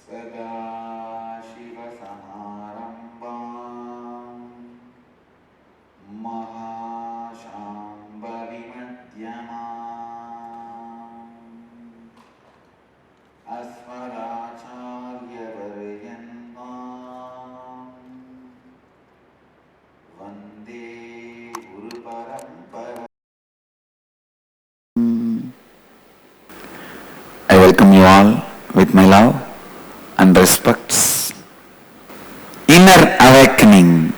सदाशिवसमारम्भाम् महाशाम्बविमध्यमाम् अस्मदाचार्यपर्यन्ताम् वन्दे गुरुपरम्परा. I welcome you all with my love and respects. Inner awakening.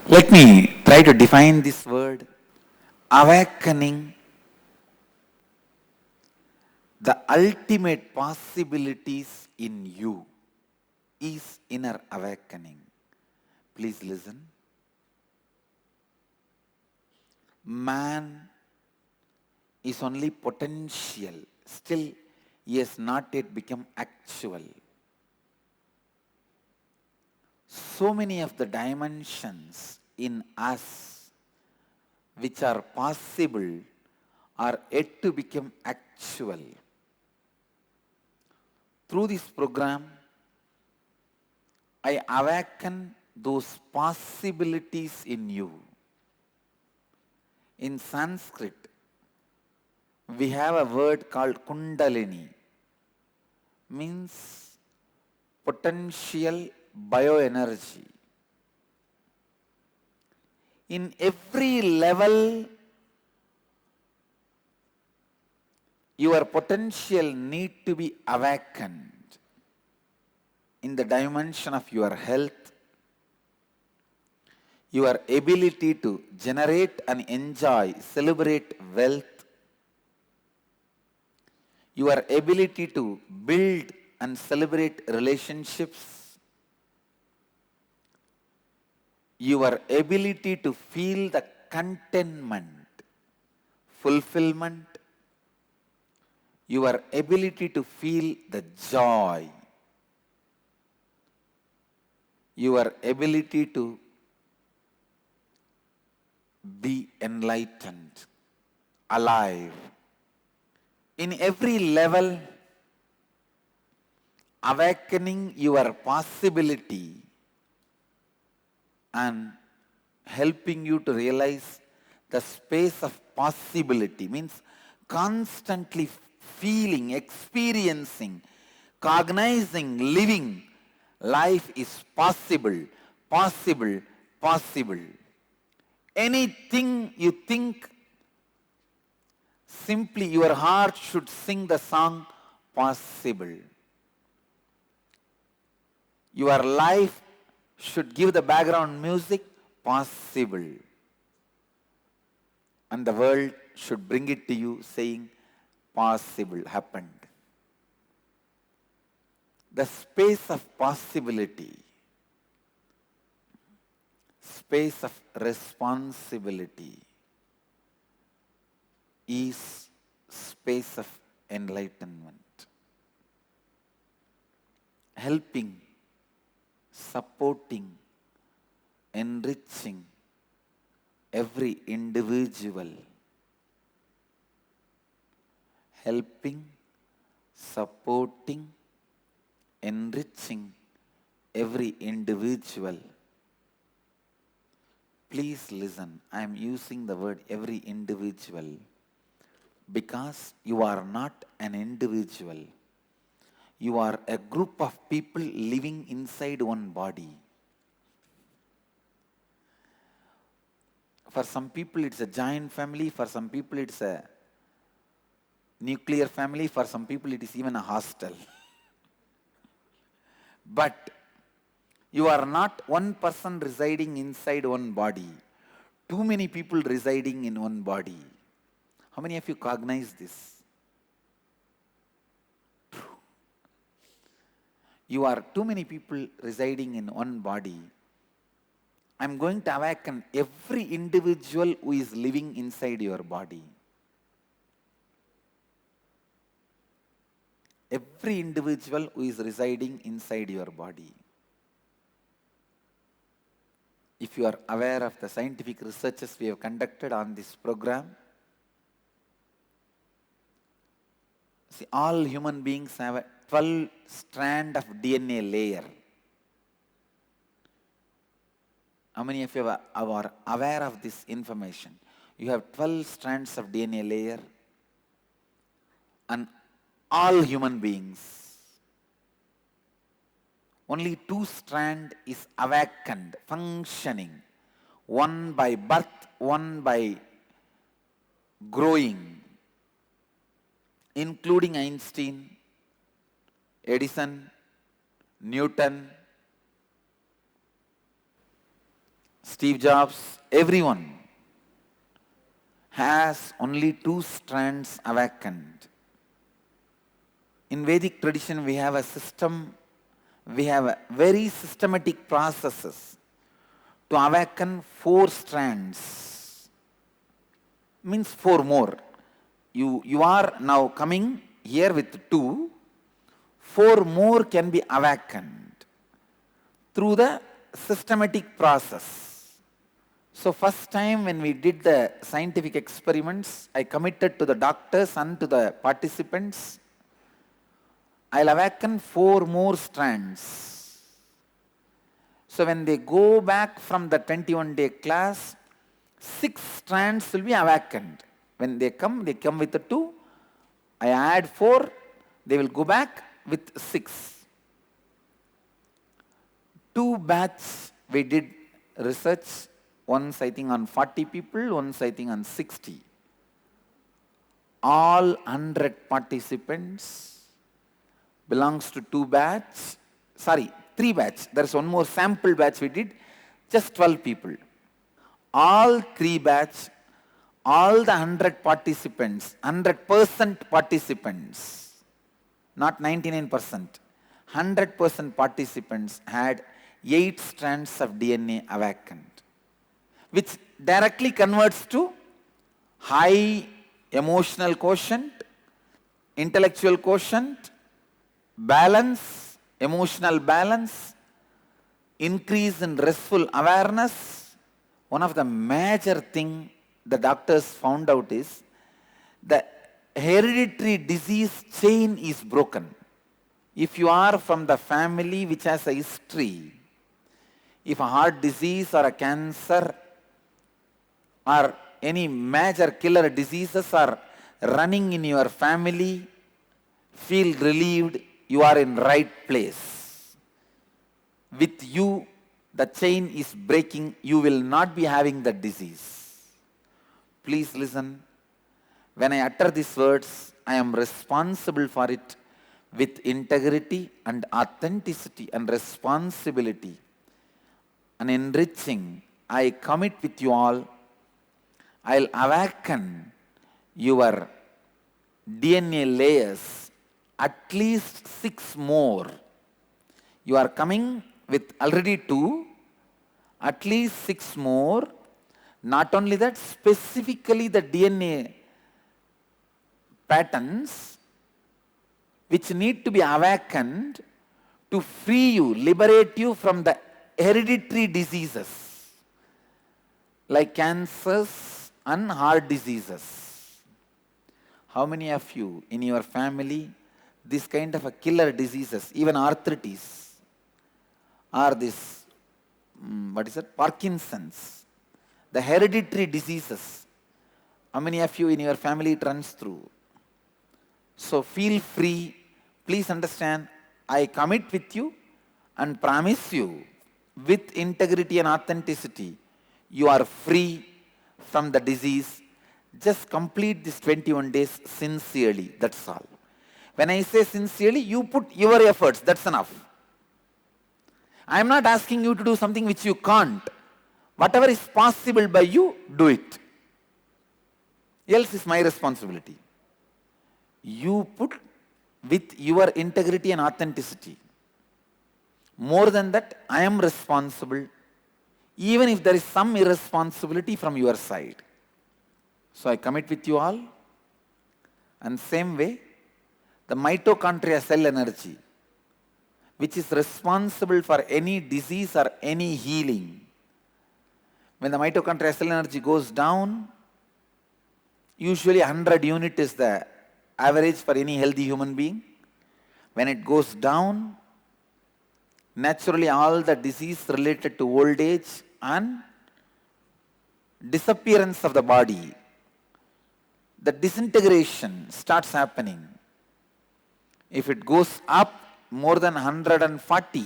Let me try to define this word. Awakening, the ultimate possibilities in you is inner awakening. Please listen. Man is only potential. Still, he has not yet become actual. So many of the dimensions in us which are possible are yet to become actual. Through this program, I awaken those possibilities in you. In Sanskrit, we have a word called Kundalini, means potential bioenergy. In every level, your potential need to be awakened. In the dimension of your health, your ability to generate and enjoy, celebrate wealth, your ability to build and celebrate relationships, your ability to feel the contentment, fulfillment, your ability to feel the joy, your ability to be enlightened, alive. In every level, awakening your possibility and helping you to realize the space of possibility means constantly feeling, experiencing, cognizing, living. Life is possible, possible, possible. Anything you think, simply your heart should sing the song possible. Your life should give the background music possible. And the world should bring it to you saying possible, happened. The space of possibility, space of responsibility is space of enlightenment. Helping, supporting, enriching every individual. Helping, supporting, enriching every individual. Please listen, I am using the word every individual because you are not an individual. You are a group of people living inside one body. For some people it's a giant family, for some people it's a nuclear family, for some people it is even a hostel. But you are not one person residing inside one body. Too many people residing in one body. How many of you cognize this? You are too many people residing in one body. I am going to awaken every individual who is living inside your body. Every individual who is residing inside your body. If you are aware of the scientific researches we have conducted on this program, See, all human beings have a 12 strand of DNA layer. How many of you are aware of this information? You have 12 strands of DNA layer, and all human beings. Only 2 strand is awakened, functioning. One by birth, one by growing, including Einstein, Edison, Newton, Steve Jobs, everyone has only 2 strands awakened. In Vedic tradition, we have a system, we have a very systematic processes to awaken 4 strands. Means 4 more. You are now coming here with 2, 4 more can be awakened through the systematic process. So first time when we did the scientific experiments, I committed to the doctors and to the participants, I'll awaken 4 more strands. So when they go back from the 21-day class, 6 strands will be awakened. When they come with the 2, I add 4, they will go back with 6. 2 batches we did research, once I think on 40 people, once I think on 60. All 100 participants belongs to 2 batch, 3 batch. There's one more sample batch we did, just 12 people. All 3 batch, all the 100 participants, 100% participants, not 99%, 100% participants had 8 strands of DNA awakened, which directly converts to high emotional quotient, intellectual quotient, balance, emotional balance, increase in restful awareness. One of the major thing the doctors found out is the hereditary disease chain is broken. If you are from the family which has a history, if a heart disease or a cancer or any major killer diseases are running in your family, feel relieved, you are in right place. With you, the chain is breaking, you will not be having the disease. Please listen. When I utter these words, I am responsible for it with integrity and authenticity and responsibility and enriching. I commit with you all. I'll awaken your DNA layers, at least 6 more. You are coming with already 2, at least 6 more. Not only that, specifically the DNA patterns which need to be awakened to free you, liberate you from the hereditary diseases like cancers and heart diseases. How many of you in your family, this kind of a killer diseases, even arthritis, or this, Parkinson's, the hereditary diseases, how many of you in your family it runs through? So feel free, please understand, I commit with you and promise you with integrity and authenticity, you are free from the disease. Just complete this 21 days sincerely, that's all. When I say sincerely, you put your efforts, that's enough. I am not asking you to do something which you can't. Whatever is possible by you, do it. Else is my responsibility. You put with your integrity and authenticity. More than that, I am responsible, even if there is some irresponsibility from your side. So I commit with you all. And same way, the mitochondria cell energy, which is responsible for any disease or any healing. When the mitochondrial cell energy goes down, usually 100 unit is the average for any healthy human being. When it goes down, naturally all the disease related to old age and disappearance of the body, the disintegration starts happening. If it goes up more than 140,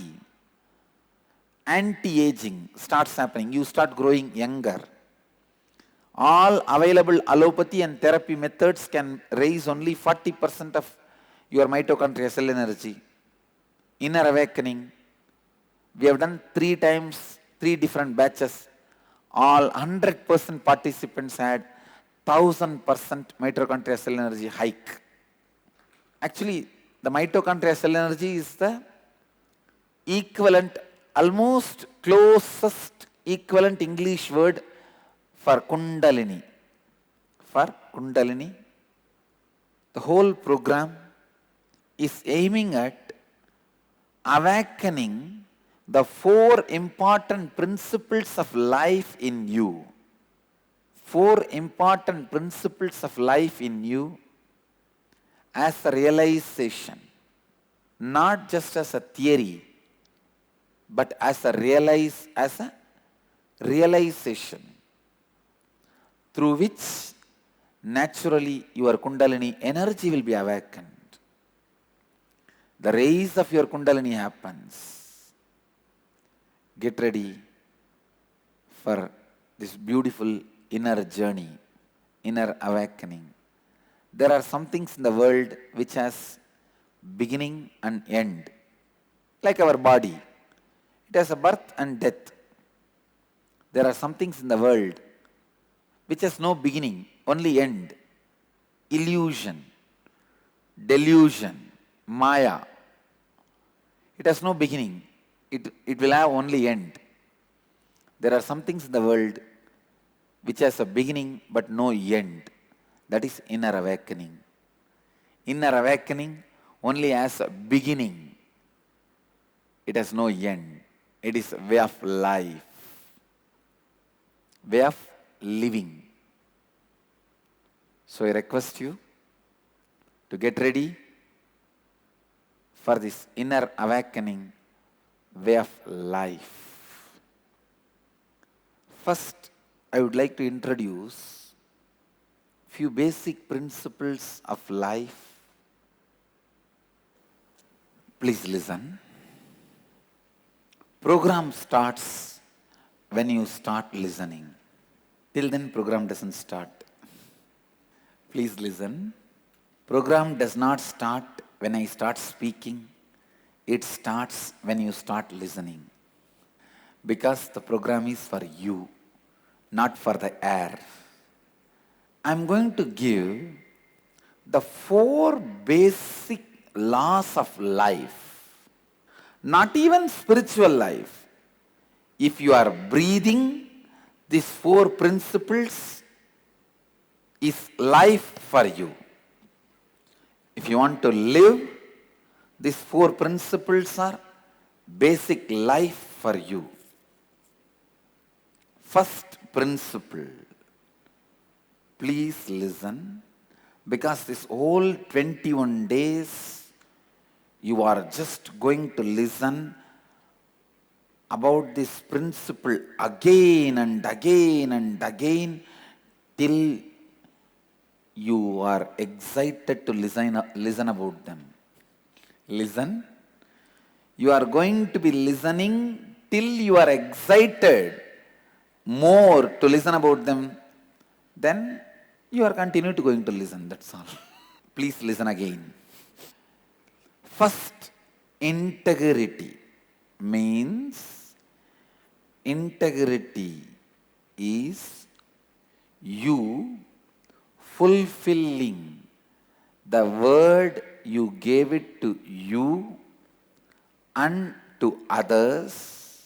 anti-aging starts happening. You start growing younger. All available allopathy and therapy methods can raise only 40% of your mitochondrial cell energy. Inner awakening, we have done 3 times, 3 different batches. All 100% participants had 1000% mitochondrial cell energy hike. Actually, the mitochondrial cell energy is the equivalent, almost closest equivalent English word for Kundalini. For Kundalini, the whole program is aiming at awakening the 4 important principles of life in you. 4 important principles of life in you as a realization, not just as a theory, but as a realization through which naturally your Kundalini energy will be awakened. The raise of your Kundalini happens. Get ready for this beautiful inner journey, inner awakening. There are some things in the world which has beginning and end. Like our body, it has a birth and death. There are some things in the world which has no beginning, only end. Illusion, delusion, Maya. It has no beginning. It will have only end. There are some things in the world which has a beginning but no end. That is inner awakening. Inner awakening only has a beginning. It has no end. It is a way of life. Way of living. So I request you to get ready for this inner awakening way of life. First, I would like to introduce few basic principles of life. Please listen. Program starts when you start listening. Till then, program doesn't start. Please listen. Program does not start when I start speaking. It starts when you start listening. Because the program is for you, not for the air. I'm going to give the 4 basic laws of life. Not even spiritual life. If you are breathing, these 4 principles is life for you. If you want to live, these 4 principles are basic life for you. First principle. Please listen, because this whole 21 days you are just going to listen about this principle again and again and again till you are excited to listen about them. Listen. You are going to be listening till you are excited more to listen about them. Then you are going to listen. That's all. Please listen again. First, integrity means integrity is you fulfilling the word you gave it to you and to others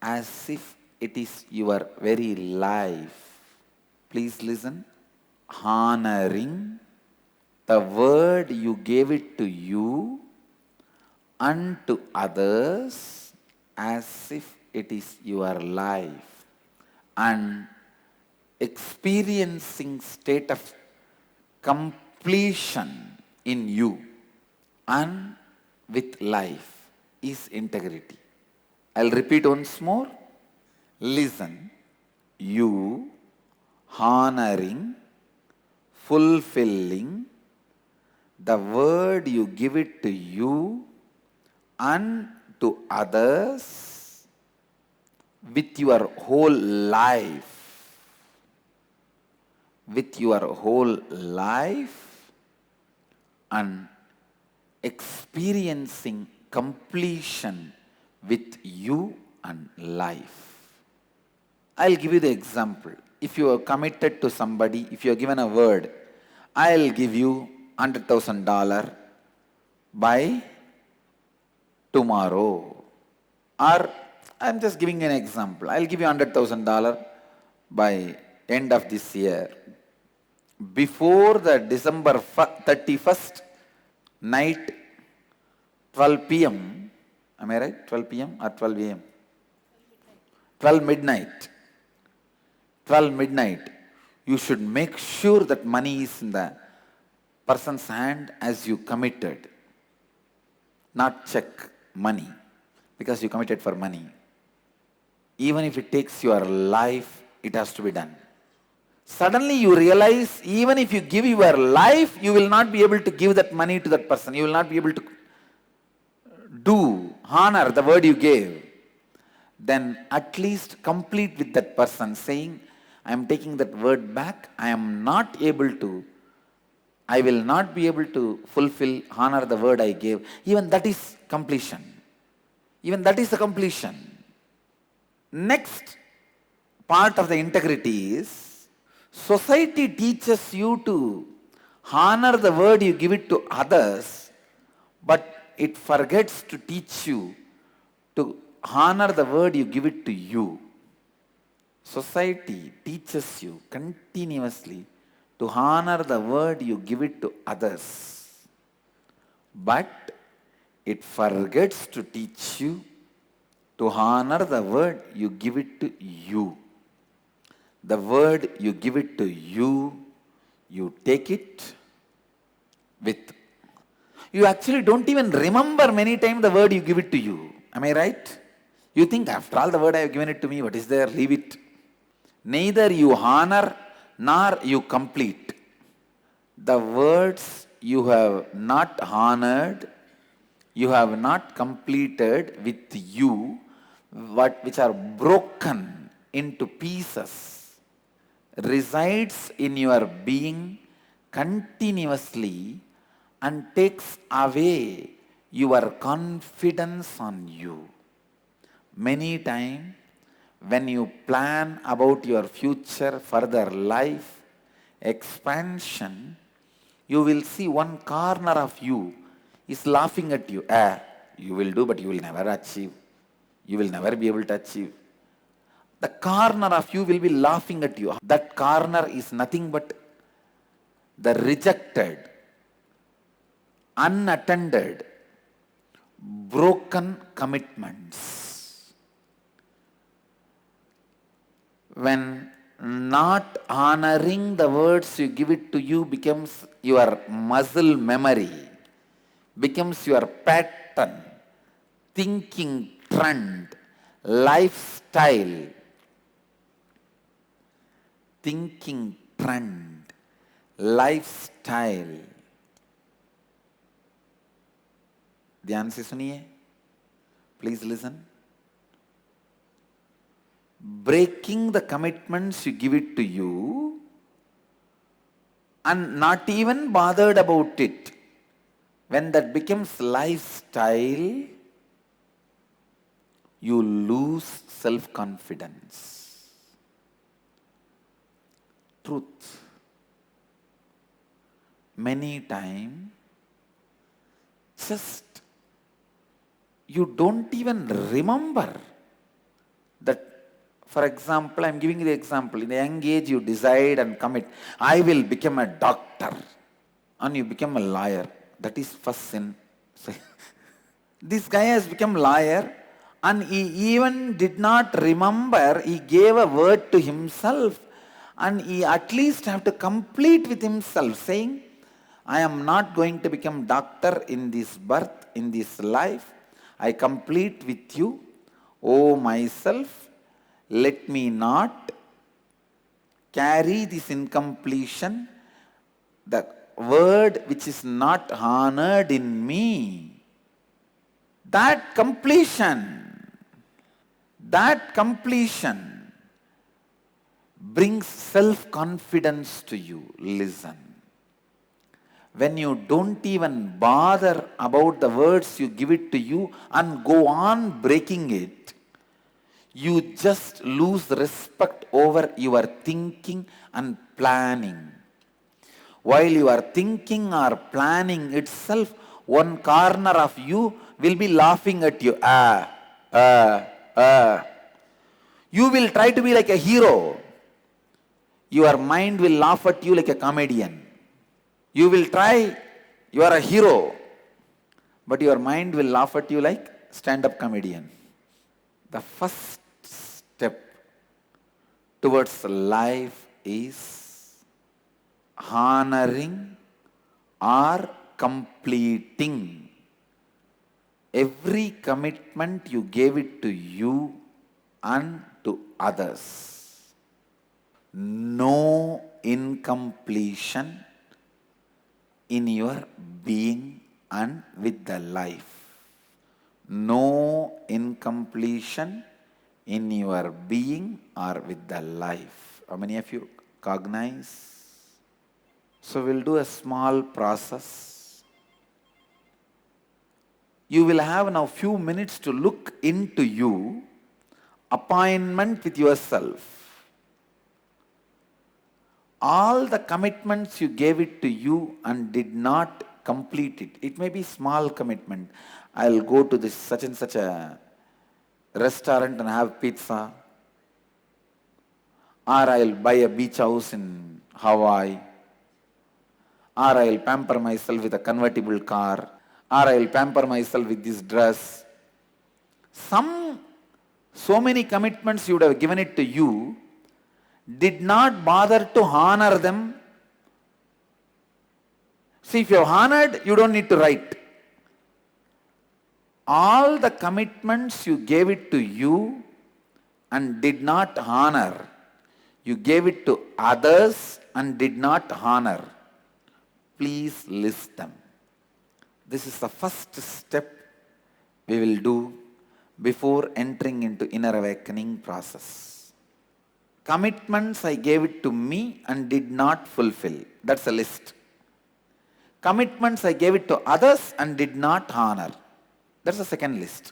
as if it is your very life. Please listen. Honoring the word you gave it to you and to others as if it is your life. And experiencing state of completion in you and with life is integrity. I'll repeat once more. Listen. You honoring, fulfilling the word you give it to you and to others with your whole life. With your whole life and experiencing completion with you and life. I'll give you the example. If you are committed to somebody, if you are given a word, I'll give you $100,000 by tomorrow. Or I'm just giving an example. I'll give you $100,000 by end of this year. Before the December 31st night, 12 p.m., am I right? 12 p.m. or 12 a.m.? 12 midnight. 12 midnight. You should make sure that money is in the person's hand as you committed. Not check money, because you committed for money. Even if it takes your life, it has to be done. Suddenly you realize, even if you give your life, you will not be able to give that money to that person. You will not be able to honor the word you gave. Then at least complete with that person, saying, I am taking that word back. I will not be able to fulfill, honor the word I gave. Even that is completion. Even that is the completion. Next part of the integrity is, society teaches you to honor the word you give it to others, but it forgets to teach you to honor the word you give it to you. Society teaches you continuously to honor the word you give it to others, but it forgets to teach you to honor the word you give it to you. The word you give it to you, you take it with. You actually don't even remember many times the word you give it to you. Am I right? You think, after all the word I have given it to me, what is there? Leave it. Neither you honor nor you complete. The words you have not honored, you have not completed with you, which are broken into pieces, resides in your being continuously and takes away your confidence on you. Many times, when you plan about your future, further life, expansion, you will see one corner of you is laughing at you. You will do, but you will never achieve. You will never be able to achieve. The corner of you will be laughing at you. That corner is nothing but the rejected, unattended, broken commitments. When not honoring the words you give it to you becomes your muscle memory, becomes your pattern, thinking trend, lifestyle, thinking trend, lifestyle. ध्यान से सुनिए, please listen. Breaking the commitments you give it to you and not even bothered about it. When that becomes lifestyle, you lose self-confidence. Truth. Many times, just you don't even remember that. For example, I am giving you the example. In the young age, you decide and commit, I will become a doctor. And you become a lawyer. That is first sin. This guy has become lawyer and he even did not remember, he gave a word to himself and he at least have to complete with himself saying, I am not going to become doctor in this birth, in this life. I complete with you. O myself, let me not carry this incompletion, the word which is not honored in me. That completion brings self-confidence to you. Listen. When you don't even bother about the words you give it to you and go on breaking it, you just lose respect over your thinking and planning. While you are thinking or planning itself, one corner of you will be laughing at you. You will try to be like a hero. Your mind will laugh at you like a comedian. You will try, you are a hero, but your mind will laugh at you like stand-up comedian. The first step towards life is honoring or completing every commitment you gave it to you and to others. No incompletion in your being and with the life. No incompletion in your being or with the life. How many of you cognize? So we'll do a small process. You will have now few minutes to look into you, appointment with yourself. All the commitments you gave it to you and did not complete it. It may be small commitment. I'll go to this such and such a restaurant and have pizza. Or I'll buy a beach house in Hawaii. Or I'll pamper myself with a convertible car. Or I'll pamper myself with this dress. So many commitments you would have given it to you, did not bother to honor them. See, if you have honored, you don't need to write. All the commitments you gave it to you and did not honor, you gave it to others and did not honor. Please list them. This is the first step we will do before entering into inner awakening process. Commitments I gave it to me and did not fulfill. That's a list. Commitments I gave it to others and did not honor. That's the second list.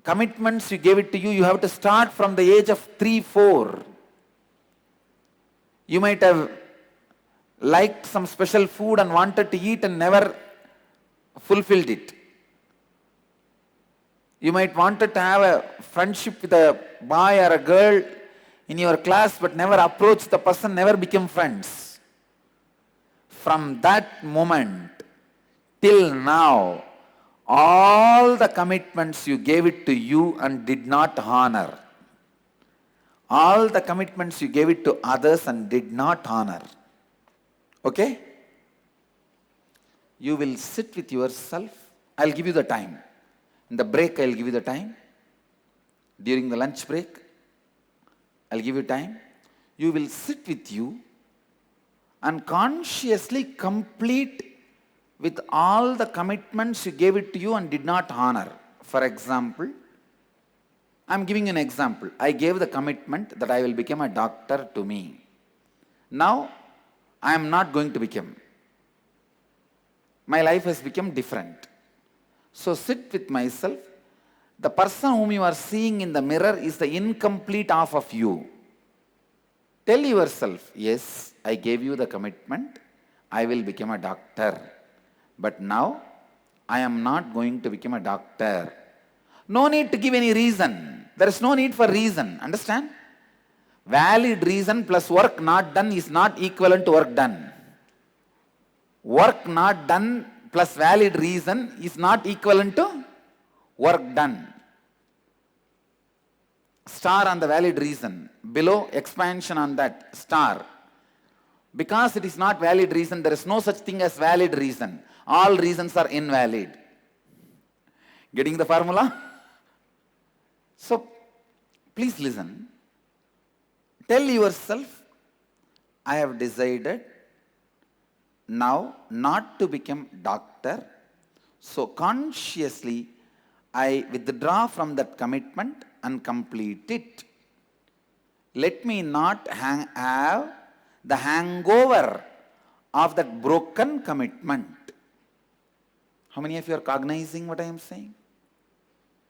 Commitments you gave it to you have to start from the age of 3, 4. You might have liked some special food and wanted to eat and never fulfilled it. You might wanted to have a friendship with a boy or a girl in your class but never approached the person, never became friends. From that moment till now, all the commitments you gave it to you and did not honor, all the commitments you gave it to others and did not honor, okay? You will sit with yourself. I'll give you the time. In the break, I'll give you the time. During the lunch break, I'll give you time. You will sit with you and consciously complete with all the commitments you gave it to you and did not honor. For example, I'm giving an example. I gave the commitment that I will become a doctor to me. Now, I am not going to become. My life has become different. So sit with myself. The person whom you are seeing in the mirror is the incomplete half of you. Tell yourself, yes, I gave you the commitment. I will become a doctor. But now, I am not going to become a doctor. No need to give any reason. There is no need for reason. Understand? Valid reason plus work not done is not equivalent to work done. Work not done plus valid reason is not equivalent to work done. Star on the valid reason. Below, expansion on that. Star. Because it is not valid reason, there is no such thing as valid reason. All reasons are invalid. Getting the formula? So, please listen. Tell yourself, I have decided now not to become doctor. So consciously, I withdraw from that commitment and complete it. Let me not have the hangover of that broken commitment. How many of you are cognizing what I am saying?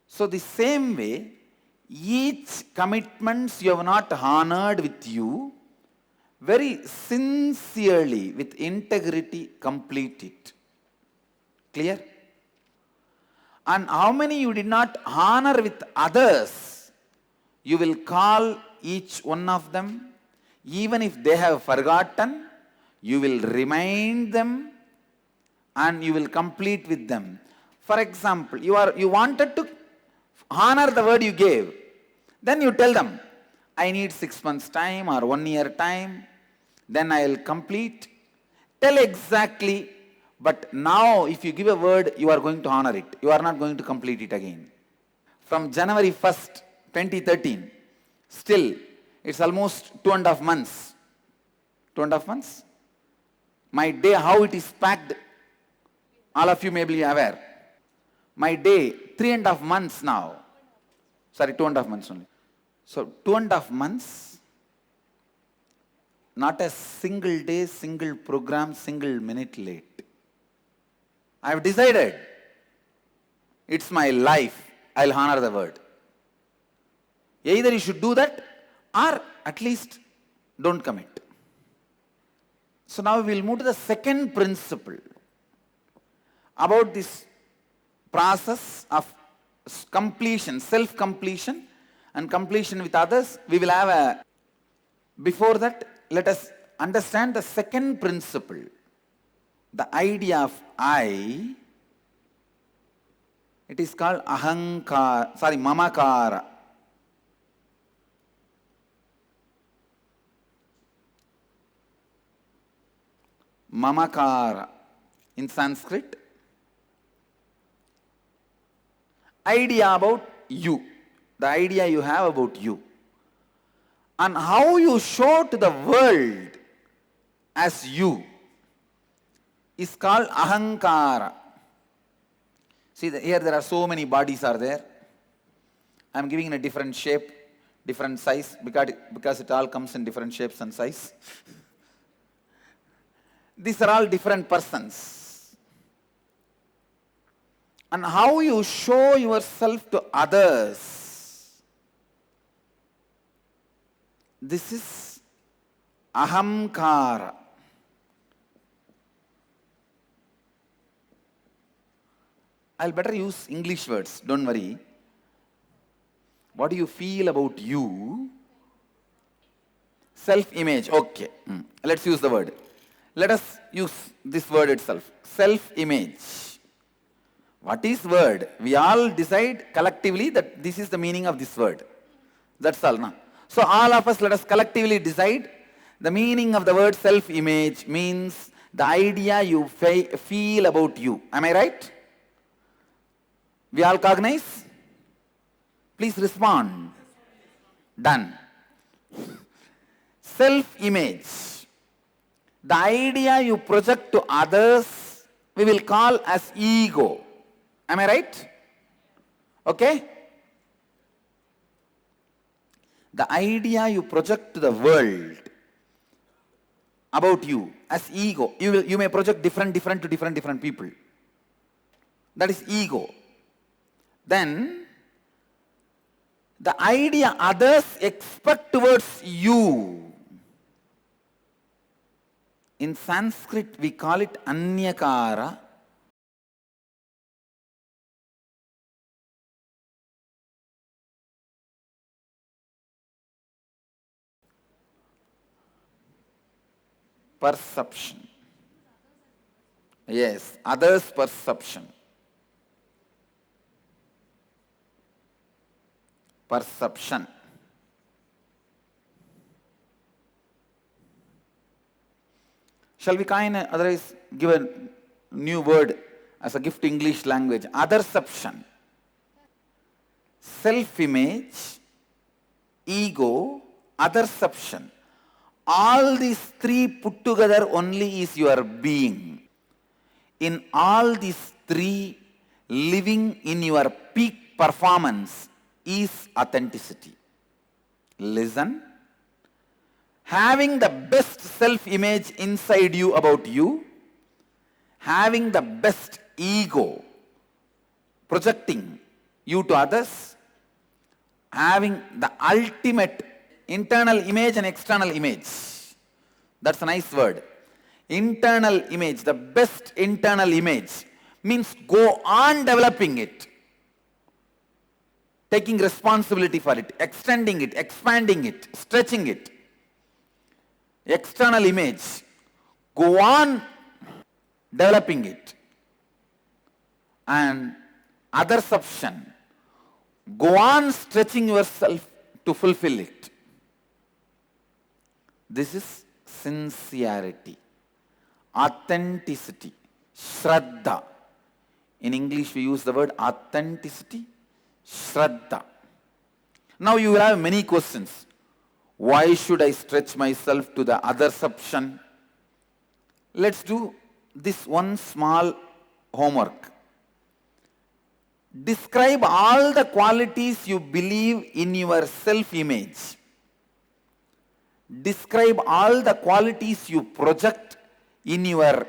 So the same way, each commitments you have not honored with you, very sincerely, with integrity, complete it. Clear? And how many you did not honor with others, you will call each one of them, even if they have forgotten, you will remind them and you will complete with them. For example, you wanted to honor the word you gave. Then you tell them, I need 6 months time or 1 year time, then I will complete. Tell exactly, but now if you give a word, you are going to honor it. You are not going to complete it again. From January 1st, 2013, still, it's almost 2.5 months. 2.5 months? My day, how it is packed, all of you may be aware. My day, 3.5 months now. Sorry, 2.5 months only. So 2.5 months, not a single day, single program, single minute late. I have decided, it's my life, I'll honor the word. Either you should do that, or at least don't commit. So now we will move to the second principle about this process of completion, self-completion and completion with others. We will have a, before that, let us understand the second principle. The idea of I, it is called mamakara. Mamakara in Sanskrit. Idea about you. The idea you have about you. And how you show to the world as you is called ahankara. See, here there are so many bodies are there. I am giving in a different shape, different size, because it all comes in different shapes and size. These are all different persons. And how you show yourself to others, this is ahamkara. I'll better use English words, don't worry. What do you feel about you? Self-image, okay. Let's use the word. Let us use this word itself. Self-image. What is word? We all decide collectively that this is the meaning of this word. That's all. No? So all of us, let us collectively decide the meaning of the word self-image means the idea you feel about you. Am I right? We all cognize? Please respond. Done. Self-image. The idea you project to others, we will call as ego. Am I right? Okay? The idea you project to the world about you as ego. You may project different to different people. That is ego. Then, the idea others expect towards you. In Sanskrit, we call it anyakara. Perception. Yes, others' perception. Perception. Shall we otherwise give a new word as a gift to English language? Otherception. Self-image, ego, otherception. All these three put together only is your being. In all these three, living in your peak performance is authenticity. Listen. Having the best self-image inside you about you, having the best ego, projecting you to others, having the ultimate internal image and external image. That's a nice word. Internal image, the best internal image, means go on developing it, taking responsibility for it, extending it, expanding it, stretching it. External image, go on developing it. And otherception, go on stretching yourself to fulfill it. This is sincerity, authenticity, shraddha. In English we use the word authenticity, shraddha. Now you will have many questions. Why should I stretch myself to the otherception? Let's do this one small homework. Describe all the qualities you believe in your self-image. Describe all the qualities you project in your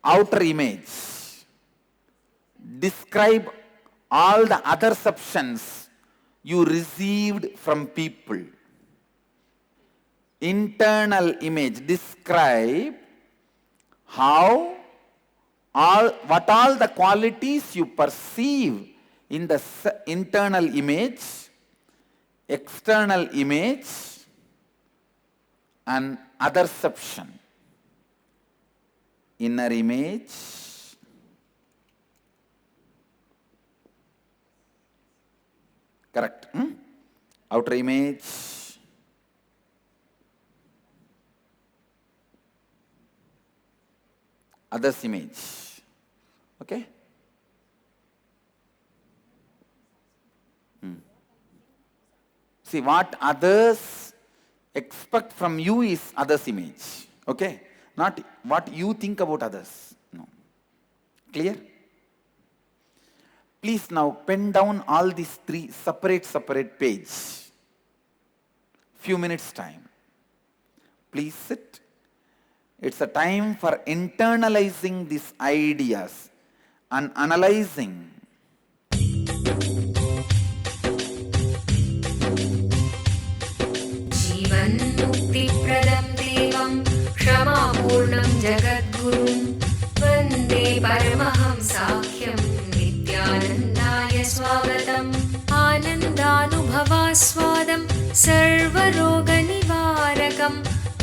outer image. Describe all the otherceptions you received from people. Internal image, describe what all the qualities you perceive in the internal image, external image, and otherception. Inner image, correct? Outer image, others image. Okay? See, what others expect from you is others image. Okay? Not what you think about others. No. Clear? Please now pen down all these three separate pages. Few minutes time. Please sit. It's a time for internalizing these ideas and analyzing. Jivan mukti pradam devam kshama-purnam jagadgurum vande Paramahamsa Nithyananda swagatam anandanubhavaswadam sarvaroganivarakam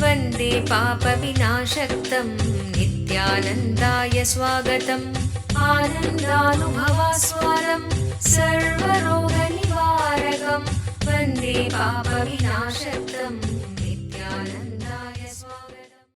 vande papa vinashaktam Nithyanandaya swagatam anandanubhavaswadam sarvaroganivarakam vande papa vinashaktam